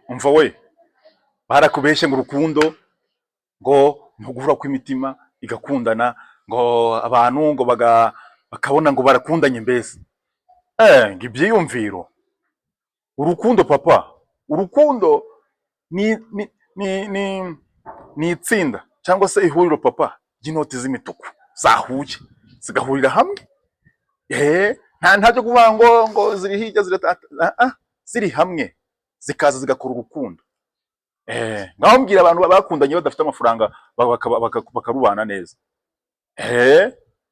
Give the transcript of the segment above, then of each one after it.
umva we, barakubeshe ngo urukundo ngo ntugura kw'imitima igakundana, ngo abantu ngo bakabona ngo barakundanye mbese. Ngo ibyiyumviro. Urukundo papa, urukundo ni ni ni ni, ni itsinda cyangwa se ihuriro papa ry'inoti z'imituku zahuye zigahurira hamwe. Ntabyo kuvuga ngo ziri hirya ziri hamwe zikaza zigakora urukundo. Ngaho mbwira abantu bakundanye badafite amafaranga bakarubana neza.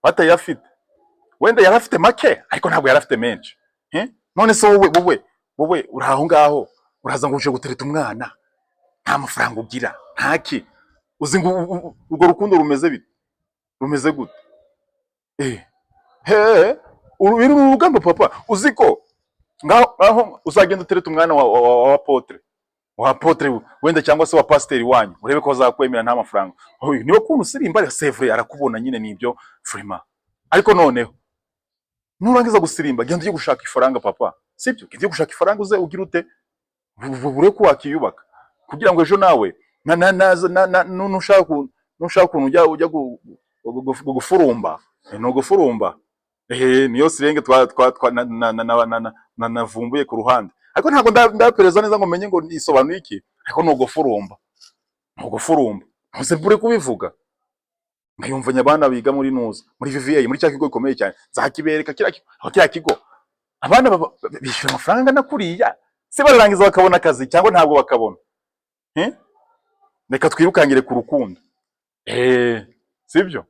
Batayafite, wenda yarafite make ariko ntabwo yarafite menshi. None se wowe uraho ngaho uraza ngo uje gutereta umwana nta mafaranga ugira ntaki, uzi ngo urwo rukundo rumeze bite? Rumeze gute? Uru rugamba papa, uzi ko ngaho uzagenda utereta umwana wa apotre wenda cyangwa se wa pasiteri wanyu, urebe ko azakwemera nta mafaranga. Niwe kuntu usirimba ari sevre arakubona nyine nibyo frima. Ariko noneho nurangiza gusirimba genda ujye gushaka ifaranga papa, sibyo? Genda gushaka ifaranga uze ugira ute bure ko wakiyubaka kugira ngo ejo nawe nushaka kuntu ujya gufurumba, no gufurumba. Niyo sirenge navumbuye ku ruhande, ariko ntabwo ndapereza neza ngo menye ngo isobanuye iki, ariko no gufurumba ntuse bure kubivuga. Nkayumvanya abana biga muri nuza muri VVA muri cya kigo gikomeye cyane, zakibereka kiriya kigo abana bishyura amafaranga nakuriya se bararangiza bakabona akazi cyangwa ntabwo bakabona. Reka twirukangire ku rukundo. Sibyo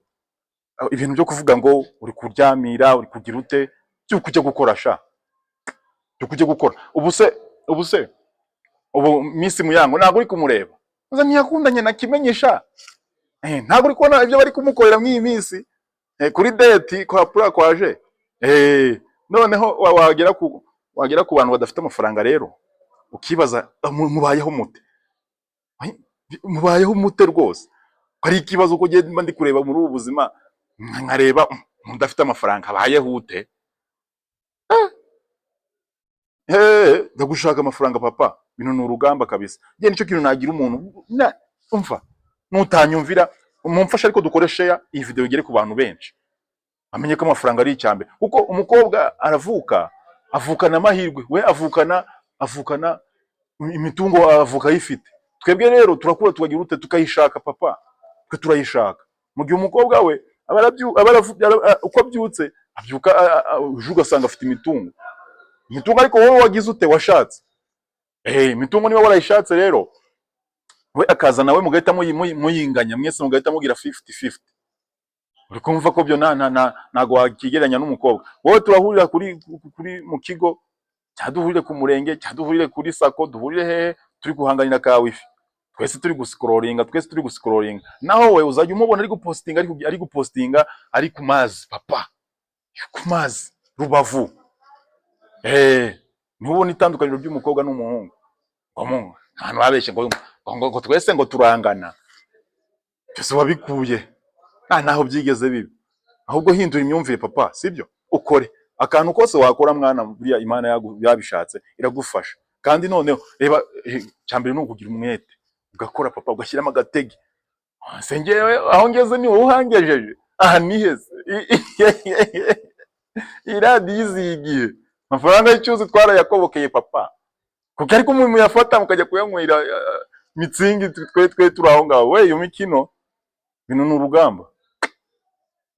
ibintu byo kuvuga ngo uri kuryamira uri kugira ute cyo kujya gukora sha, cyo kujya gukora. Ubu Miss Muyango ntabwo uri kumureba, uza ntiyakundanye na Kimenyesha. Ntabwo uri kubona ibyo bari kumukorera mw'iyi minsi kuri date kwaje. Noneho wagera ku bantu badafite amafaranga rero ukibaza mubayeho mute rwose. Hari ikibazo uko genda ndi kureba muri ubu buzima nkareba ndafite amafaranga abayeho ute. Ndagushaka amafaranga papa, bino ni urugamba kabisa. Je nicyo kintu nagira umuntu umva nutanyumvira mumfasha, ariko dukoreshe iyi video igere ku bantu benshi amenye ko amafaranga ari icyambe. Kuko umukobwa avukana amahirwe, we avukana imitungo avuka yifite. Twebwe rero turakura tukagira ute tukayishaka papa, twe turayishaka. Mu gihe umukobwa we uko abyutse abyuka ugasanga afite imitungo ariko wowe wagize ute washatse. Imitungo niba warayishatse rero we akaza nawe mugahita muyinganya, mwese mugahita mugira 50-50. Uri kumva ko byo ntago wakigeranya n'umukobwa. Wowe turahurira kuri mu kigo, cyaduhurire ku murenge, cyaduhurire kuri sako, duhurire hehe turi guhanganira ka wifi, twese turi guscrollinga. Naho we uzajya umubona ari gupostinga ari ku mazi papa, ku mazi Rubavu. Ntubona itandukaniro ry'umukobwa n'umuhungu. Ahantu babeshe ngo twese ngo turangana, cyose wabikuye naho byigeze bibi. Ahubwo hindura imyumvire papa, sibyo? Ukore akantu kose wakora mwana, buriya Imana yabishatse iragufasha. Kandi noneho reba cyambere no kugira umwete ugakora papa, ugashyiramo agatege. Sengewe aho ngeze ni wowe uhangejeje. Aha niheze iradizi igihe amafaranga y'icyuzi twarayakobokeye papa, kuko ariko umuntu yafata mukajya kuyanywera mitsingi twe turaho ngaho. We iyo mikino bino n'urugamba.